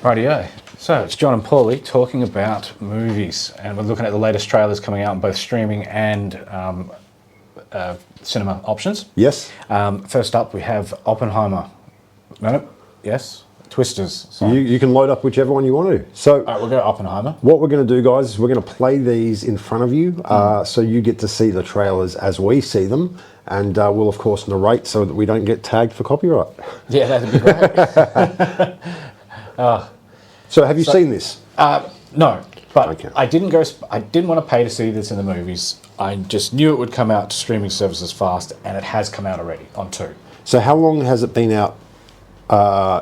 Rightio. So it's John and Paulie talking about movies, and we're looking at the latest trailers coming out on both streaming and cinema options. Yes. First up, we have Oppenheimer. No, yes, Twisters. You can load up whichever one you want to. So All right, we'll go Oppenheimer. what we're going to do, guys, is we're going to play these in front of you, so you get to see the trailers as we see them, and we'll of course narrate so that we don't get tagged for copyright. Yeah, that'd be great. So have you seen this? No, but Okay. I didn't want to pay to see this in the movies. I just knew it would come out to streaming services fast, and it has come out already on 2. So how long has it been out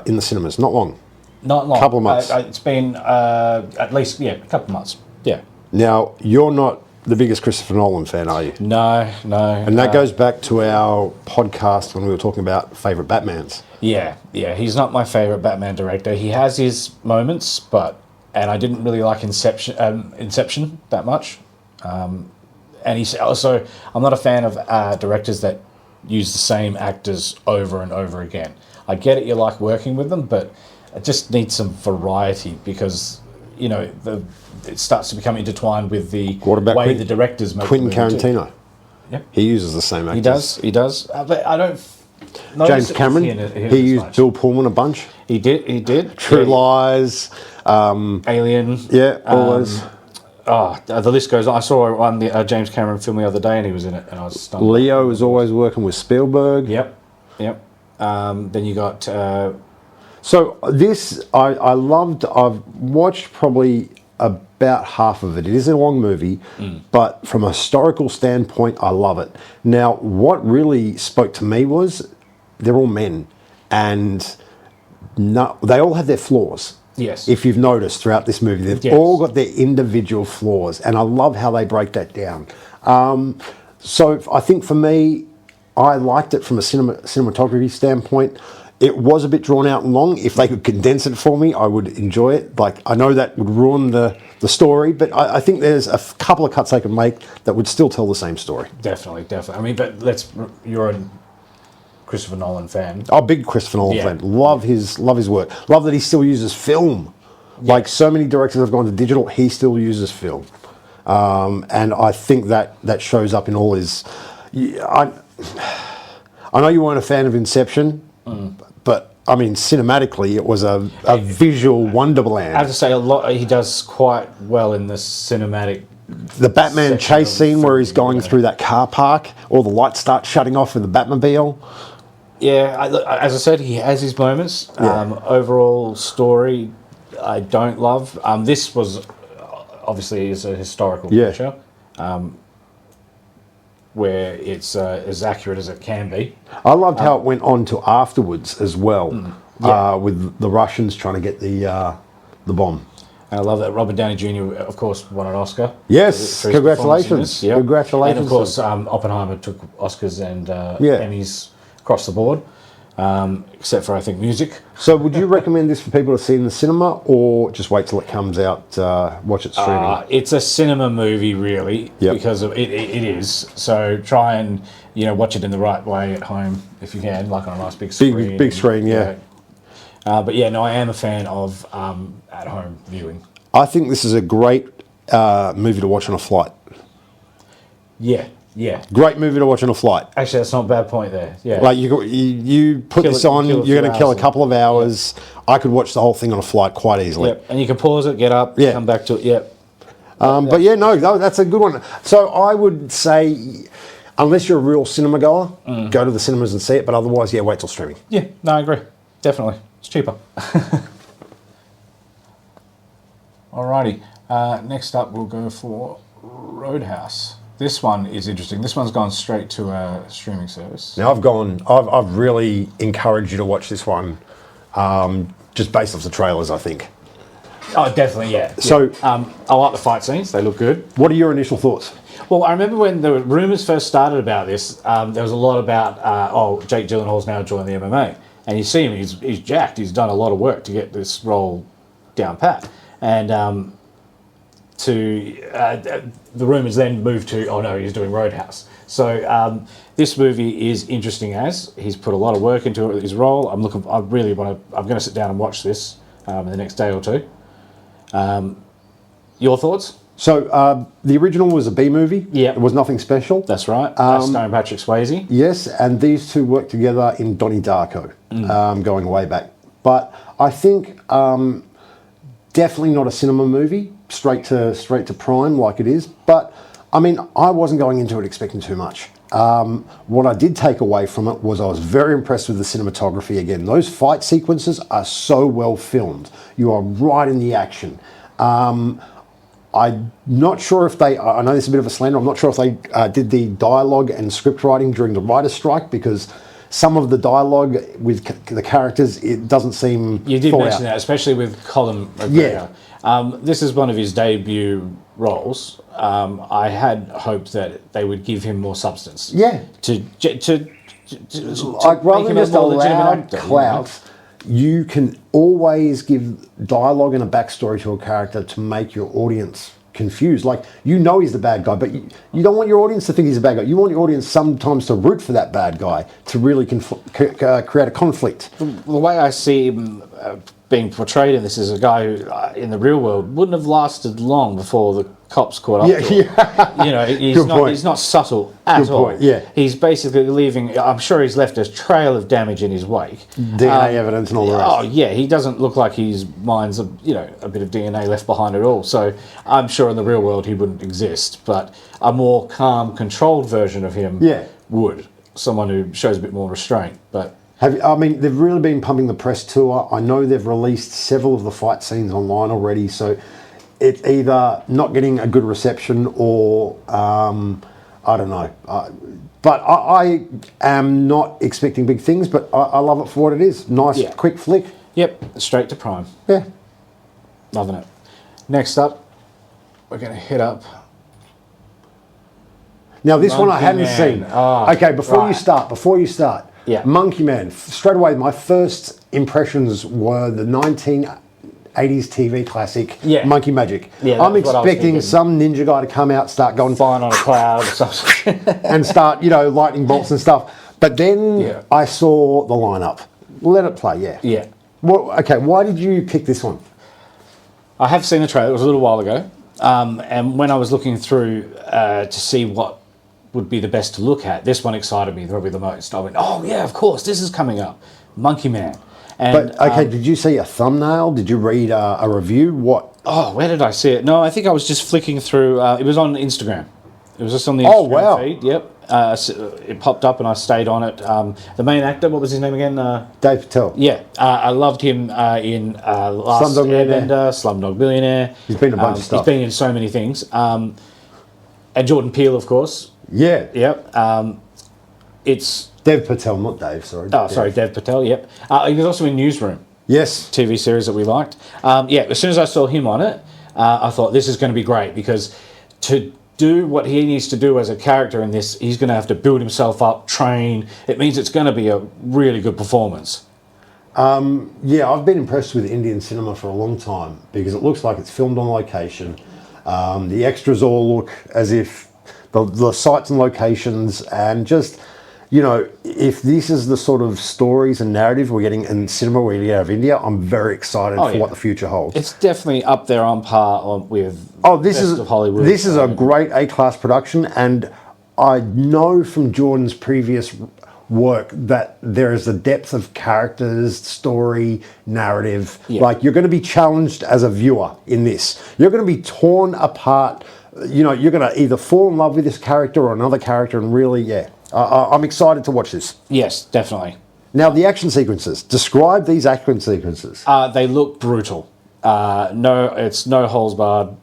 in the cinemas? Not long. Not long. Couple of months. It's been at least, a couple of months. Yeah. Now, you're not the biggest Christopher Nolan fan, are you? No. And that goes back to our podcast when we were talking about favourite Batmans. Yeah. He's not my favourite Batman director. He has his moments, and I didn't really like Inception that much. And he's also, I'm not a fan of directors that use the same actors over and over again. I get it, you like working with them, but it just needs some variety because, it starts to become intertwined with the way the directors make Quentin the movie Tarantino? too. Yep. He uses the same actors. He does. But I don't... James Cameron, he used Bill Pullman a bunch. He did. True Lies. Alien. Yeah, all those. The list goes on. I saw one James Cameron film the other day, and he was in it, and I was stunned. Leo is always working with Spielberg. Yep. Then you got... So this, I loved. I've watched probably about half of it. It is a long movie, but from a historical standpoint, I love it. Now, what really spoke to me was they're all men, and they all have their flaws. Yes. If you've noticed throughout this movie, they've all got their individual flaws, and I love how they break that down. So I think for me, I liked it from a cinematography standpoint. It was a bit drawn out and long. If they could condense it for me, I would enjoy it. Like, I know that would ruin the story, but I think there's a couple of cuts they could make that would still tell the same story. Definitely. I mean, but you're a Christopher Nolan fan. Oh, big Christopher Nolan fan. Love his work. Love that he still uses film. Yeah. Like so many directors have gone to digital, he still uses film. And I think that shows up in all his... I know you weren't a fan of Inception, but I mean, cinematically, it was a visual wonderland. I have to say, he does quite well in the cinematic. The Batman chase scene where he's going through that car park, all the lights start shutting off with the Batmobile. Yeah, as I said, he has his moments. Yeah. Overall story, I don't love. This was obviously is a historical picture. Where it's as accurate as it can be. I loved how it went on to afterwards as well, with the Russians trying to get the bomb. I love that Robert Downey Jr., of course, won an Oscar. Yes, for his congratulations. Yep. Congratulations. And of course, Oppenheimer took Oscars and Emmys across the board, except for, I think, music. So would you recommend this for people to see in the cinema, or just wait till it comes out, watch it streaming? It's a cinema movie, really, because it is. So try and watch it in the right way at home, if you can, like on a nice big screen. Big screen, yeah. But yeah, no, I am a fan of at-home viewing. I think this is a great movie to watch on a flight. Yeah. Great movie to watch on a flight. Actually, that's not a bad point there. Yeah. Like you put this on, you're going to kill a couple of hours. Yep. I could watch the whole thing on a flight quite easily. Yep. And you can pause it, get up, come back to it. Yep. But yeah, no, that's a good one. So I would say, unless you're a real cinema goer, go to the cinemas and see it. But otherwise, wait till streaming. Yeah, no, I agree. Definitely. It's cheaper. Alrighty. Next up, we'll go for Roadhouse. This one is interesting. This one's gone straight to a streaming service. Now I've really encouraged you to watch this one, just based off the trailers, I think. Oh, definitely, yeah. So I like the fight scenes. They look good. What are your initial thoughts? Well, I remember when the rumours first started about this, there was a lot about, Jake Gyllenhaal's now joined the MMA. And you see him, he's jacked. He's done a lot of work to get this role down pat. And the rumours then moved to, oh no, he's doing Roadhouse. So this movie is interesting as he's put a lot of work into it with his role. I'm going to sit down and watch this. in the next day or two. Your thoughts? So the original was a B movie. Yeah. It was nothing special. That's right. Starring Patrick Swayze. Yes, and these two worked together in Donnie Darko, going way back. But I think definitely not a cinema movie, straight to Prime like it is. But I mean, I wasn't going into it expecting too much. What I did take away from it was I was very impressed with the cinematography again. Those fight sequences are so well filmed. You are right in the action. I'm not sure if I know this is a bit of a slander, I'm not sure if they did the dialogue and script writing during the writer's strike, because some of the dialogue with the characters, it doesn't seem You did mention that, especially with Colin McGregor. Yeah. This is one of his debut roles. I had hoped that they would give him more substance. Yeah. To like, rather than just a loud actor, clout, you can always give dialogue and a backstory to a character to make your audience confused. Like, you know he's the bad guy, but you don't want your audience to think he's a bad guy. You want your audience sometimes to root for that bad guy, to really create a conflict. The way I see him being portrayed in this is a guy who, in the real world, wouldn't have lasted long before the cops caught up to him. Yeah. You know, he's not subtle at all. Yeah. He's basically leaving, I'm sure he's left a trail of damage in his wake. DNA evidence and all the rest. Oh, yeah, he doesn't look like his mind's a bit of DNA left behind at all. So I'm sure in the real world he wouldn't exist, but a more calm, controlled version of him would. Someone who shows a bit more restraint, but... they've really been pumping the press tour. I know they've released several of the fight scenes online already, so it's either not getting a good reception or I don't know. But I am not expecting big things, but I love it for what it is. Nice, quick flick. Yep, straight to Prime. Yeah. Loving it. Next up, we're going to hit up... Now, this one I hadn't seen. Oh, okay, before you start. Yeah. Monkey Man. Straight away, my first impressions were the 1980s TV classic, Monkey Magic. Yeah, I'm expecting some ninja guy to come out, start going... flying on a cloud or something. and start, lightning bolts and stuff. But then I saw the lineup. Let it play, Yeah. Well, okay, why did you pick this one? I have seen the trailer. It was a little while ago. And when I was looking through to see what would be the best to look at, this one excited me probably the most. I went, oh yeah, of course, this is coming up, Monkey Man. And, but okay, did you see a thumbnail? Did you read a review? What? Oh, where did I see it? No, I think I was just flicking through. It was on Instagram. It was just on the Instagram feed. Yep. It popped up and I stayed on it. The main actor, what was his name again? Dave Patel. Yeah, I loved him in Last Airbender, Slumdog Millionaire. He's been in a bunch of stuff. He's been in so many things. And Jordan Peele, of course. Yeah. Yep. It's Dev Patel, not Dave, sorry. Oh, sorry, Dev Patel, yep. He was also in Newsroom. Yes. TV series that we liked. As soon as I saw him on it, I thought this is going to be great, because to do what he needs to do as a character in this, he's going to have to build himself up, train. It means it's going to be a really good performance. I've been impressed with Indian cinema for a long time, because it looks like it's filmed on location. The extras all look as if the sites and locations, and just, if this is the sort of stories and narrative we're getting in cinema we're getting out of India, I'm very excited for what the future holds. It's definitely up there on par with Best of Hollywood. This is a great A-class production, and I know from Jordan's previous work that there is a depth of characters, story, narrative. Yeah. Like, you're going to be challenged as a viewer in this. You're going to be torn apart. You're going to either fall in love with this character or another character, and really, I'm excited to watch this. Yes, definitely. Now, the action sequences. Describe these action sequences. They look brutal. It's no holes barred.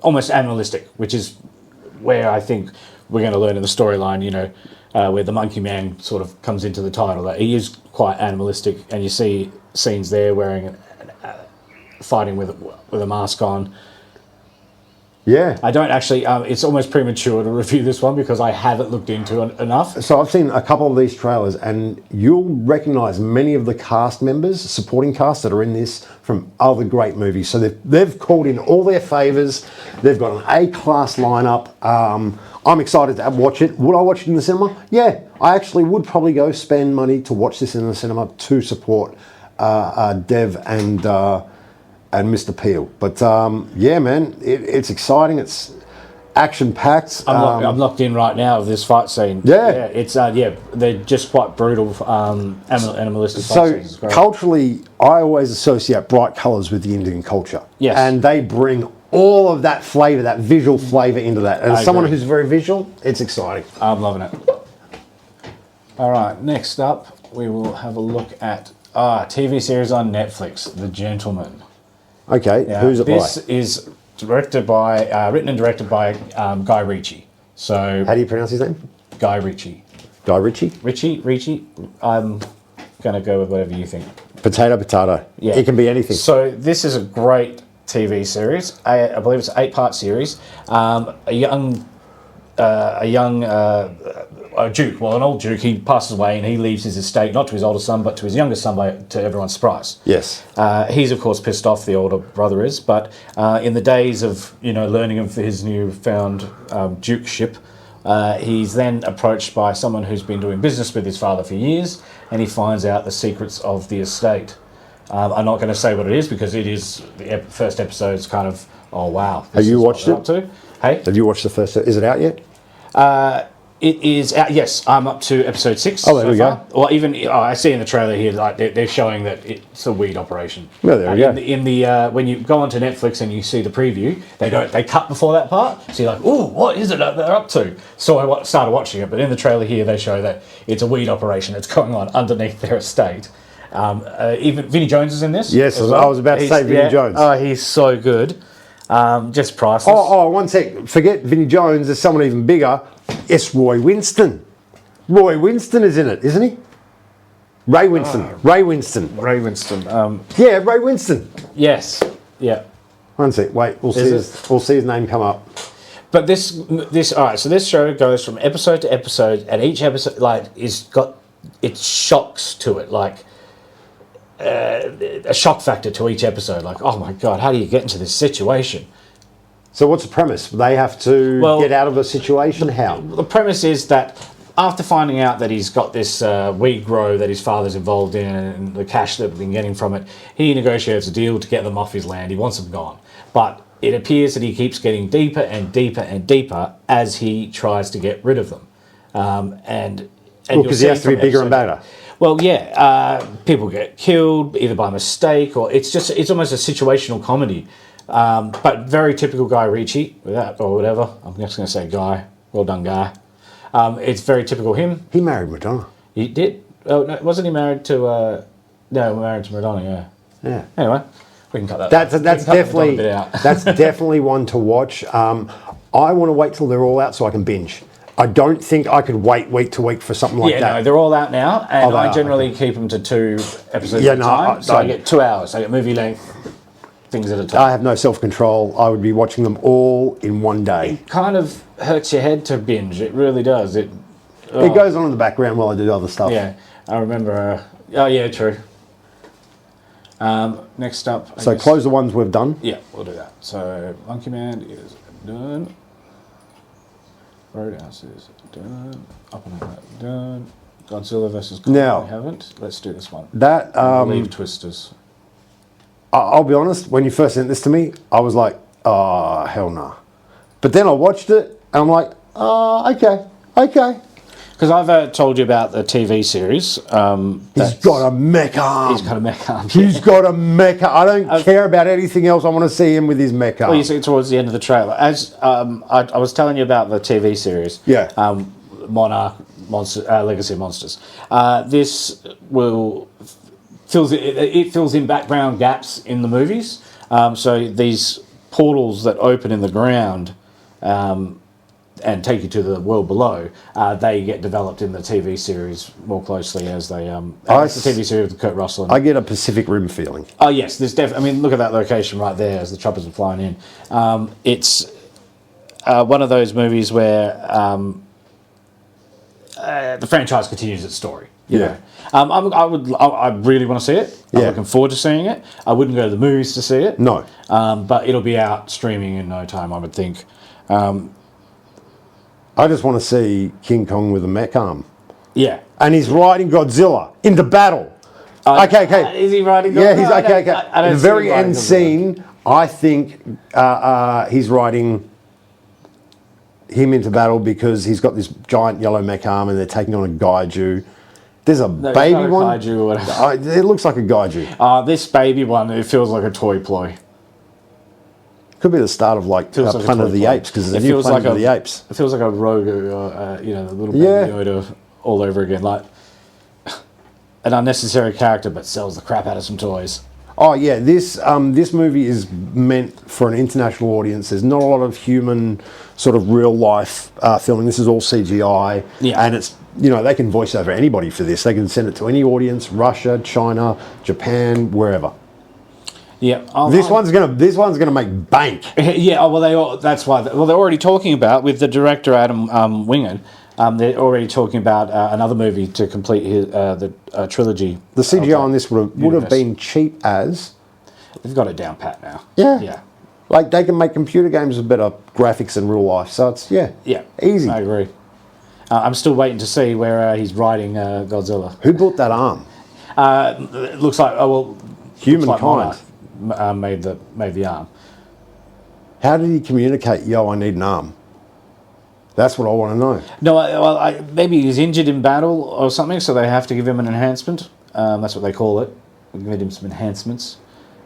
Almost animalistic, which is where I think we're going to learn in the storyline, where the Monkey Man sort of comes into the title. That he is quite animalistic, and you see scenes there wearing, fighting with a mask on. Yeah. I don't actually, it's almost premature to review this one because I haven't looked into it enough. So I've seen a couple of these trailers, and you'll recognise many of the cast members, supporting cast that are in this from other great movies. So they've called in all their favours. They've got an A-class lineup. I'm excited to watch it. Would I watch it in the cinema? Yeah. I actually would probably go spend money to watch this in the cinema to support Dev and Mr. Peel. But yeah, man, it's exciting. It's action-packed. I'm locked in right now of this fight scene. Yeah. It's they're just quite brutal, animalistic fight scenes. It's So great. culturally, I always associate bright colours with the Indian culture. Yes. And they bring all of that flavour, that visual flavour into that. And as someone who's very visual, it's exciting. I'm loving it. All right, next up, we will have a look at TV series on Netflix, The Gentleman. Okay, who's it by? This is directed by, written and directed by Guy Ritchie. So How do you pronounce his name? Guy Ritchie. Guy Ritchie? Ritchie. I'm gonna go with whatever you think. Potato. Yeah. It can be anything. So this is a great TV series. I believe it's an 8-part series. A young duke, an old duke, he passes away and he leaves his estate, not to his older son, but to his younger son, to everyone's surprise. Yes. He's, of course, pissed off, the older brother is, but in the days of, learning of his newfound dukeship, he's then approached by someone who's been doing business with his father for years, and he finds out the secrets of the estate. I'm not going to say what it is because it is the first episode's kind of, oh wow. Have you watched it? Up to. Hey? Have you watched the first? Is it out yet? It is out. Yes, I'm up to episode 6. Oh, there we go. Well, even I see in the trailer here, like they're showing that it's a weed operation. Well, there we go. In the when you go onto Netflix and you see the preview, they cut before that part, so you're like, oh, what is it that they're up to? So I started watching it, but in the trailer here, they show that it's a weed operation that's going on underneath their estate. Even Vinnie Jones is in this. Yes, I was about to say Vinnie Jones. Oh, he's so good. Just priceless. Oh, one sec. Forget Vinnie Jones. There's someone even bigger. It's Roy Winston. Roy Winston is in it, isn't he? Ray Winston. Ray Winston. Ray Winston. Yeah, Ray Winston. Yes. Yeah. One sec. Wait, we'll see his name come up. But this all right. So this show goes from episode to episode, and each episode is got its shocks to it, like a shock factor to each episode. Like, oh my god, how do you get into this situation? So what's the premise? They have to get out of a situation? How? The premise is that after finding out that he's got this weed grow that his father's involved in and the cash that we've been getting from it, he negotiates a deal to get them off his land. He wants them gone. But it appears that he keeps getting deeper and deeper and deeper as he tries to get rid of them. Because he has to be bigger and better. Well, yeah, people get killed either by mistake or it's almost a situational comedy. But very typical Guy Ritchie, with that or whatever. I'm just going to say Guy. Well done, Guy. It's very typical him. He married Madonna. He did? Oh, no, wasn't he married to... no, married to Madonna, yeah. Yeah. Anyway, we can cut that. That's definitely that's definitely one to watch. I want to wait till they're all out so I can binge. I don't think I could wait week to week for something like that. Yeah, no, they're all out now, and I generally okay. keep them to 2 episodes at a time. So I get 2 hours. I get movie length things at a time. I have no self-control. I would be watching them all in one day. It kind of hurts your head to binge. It really does. It goes on in the background while I do other stuff. Yeah, I remember. Oh, yeah, true. Next up. I guess, close the ones we've done. Yeah, we'll do that. So Monkey Man is done. Roadhouse is done. Oppenheimer done. Godzilla versus Goldie. Now, we haven't. Let's do this one. That Leave Twisters. I'll be honest. When you first sent this to me, I was like, "Oh hell no!" But then I watched it, and I'm like, "Oh, okay." Because I've told you about the TV series. He's got a mech arm. He's got a mech arm. He's got a mech arm. I don't care about anything else. I want to see him with his mech arm. Well, you see it towards the end of the trailer. As I was telling you about the TV series. Yeah. Monarch, Legacy of Monsters. This fills in background gaps in the movies. So these portals that open in the ground and take you to the world below, they get developed in the TV series more closely as they. It's the TV series with Kurt Russell. I get a Pacific Rim feeling. Oh yes, there's definitely. I mean, look at that location right there as the choppers are flying in. It's one of those movies where the franchise continues its story. You know. I really want to see it. I'm looking forward to seeing it. I wouldn't go to the movies to see it. No. But it'll be out streaming in no time, I would think. I just want to see King Kong with a mech arm. Yeah. And he's riding Godzilla into battle. Okay. Is he riding? Yeah, he's I okay. don't In the see very him riding end Godzilla. scene, I think he's riding him into battle because he's got this giant yellow mech arm and they're taking on a Gaiju. There's a No, baby it's not a one. Kaiju or whatever. It looks like a Gaiju. This baby one, it feels like a toy ploy. Could be the start of like Feels like a Planet toy of the ploy. Apes because It there's a new feels Planet like of the Apes. It feels like a Rogue, the little baby Yeah. Yoda all over again. Like an unnecessary character, but sells the crap out of some toys. Oh yeah, this movie is meant for an international audience. There's not a lot of human sort of real life filming. This is all CGI, Yeah. and it's they can voice over anybody for this. They can send it to any audience: Russia, China, Japan, wherever. Yeah, This one's gonna make bank. Yeah, that's why. They're already talking about with the director Adam Wingard. They're already talking about another movie to complete the trilogy. The CGI on this would have universe. been cheap as. They've got it down pat now. Yeah. Yeah. Like they can make computer games with better graphics than real life. So it's easy. I agree. I'm still waiting to see where he's riding Godzilla. Who built that arm? It looks like Humankind. Made the arm. How did he communicate? Yo, I need an arm. That's what I want to know. No, maybe he's injured in battle or something, so they have to give him an enhancement. That's what they call it. We give him some enhancements,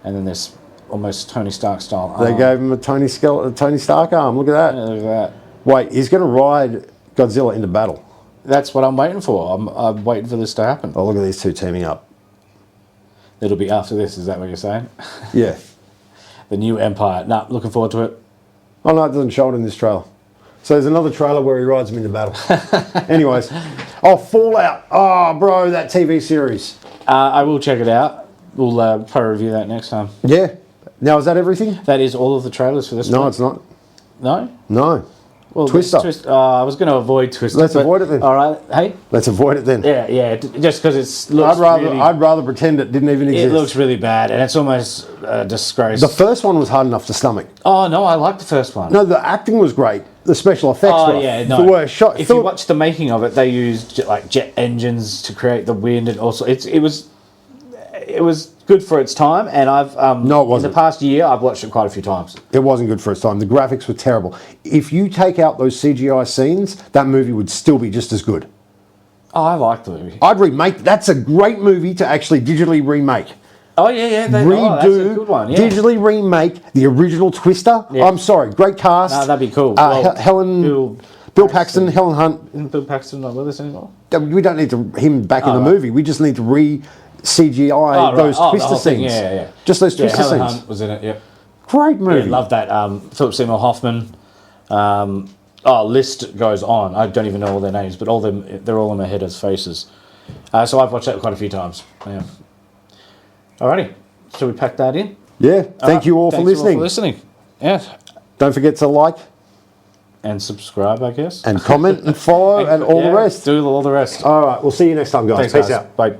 and then there's almost Tony Stark style arm. They gave him a Tony Stark arm. Look at that. Yeah, look at that. Wait, he's going to ride Godzilla into battle. That's what I'm waiting for. I'm waiting for this to happen. Oh, look at these two teaming up. It'll be after this. Is that what you're saying? Yeah. The new Empire. Nah, looking forward to it. Oh no, it doesn't show it in this trailer. So there's another trailer where he rides him into battle. Anyways, Fallout. Oh, bro, that TV series. I will check it out. We'll probably review that next time. Yeah. Now, is that everything? That is all of the trailers for this No, one. it's not. No? No. Well, Twister. I was going to avoid Twister. Let's avoid it then. All right. Hey? Let's avoid it then. Yeah. Just because it looks I'd rather pretend it didn't even exist. It looks really bad, and it's almost a disgrace. The first one was hard enough to stomach. Oh, no, I like the first one. No, the acting was great. The special effects were shot. If you watch the making of it, they used like jet engines to create the wind, and also it was good for its time. And I've No, it wasn't. in the past year I've watched it quite a few times. It wasn't good for its time. The graphics were terrible. If you take out those CGI scenes, that movie would still be just as good. Oh, I like the movie. I'd remake. That's a great movie to actually digitally remake. Oh yeah. That's a good one. Yeah. Digitally remake the original Twister. Yeah. I'm sorry, great cast. No, that'd be cool. Bill Paxton, Helen Hunt. Isn't Bill Paxton not with us anymore? We don't need him back in the movie. We just need to CGI those the Twister whole thing, scenes. yeah. Just those Twister Helen scenes. Hunt was in it. Yep. Great movie. Yeah, love that. Philip Seymour Hoffman. List goes on. I don't even know all their names, but they're all in my head as faces. So I've watched that quite a few times. Yeah. Alrighty. Shall we pack that in? Yeah. Thank you all for listening. Yeah. Don't forget to like And subscribe, I guess. and comment and follow and all the rest. Do all the rest. All right. We'll see you next time, guys. Thanks, Peace guys. out. Bye.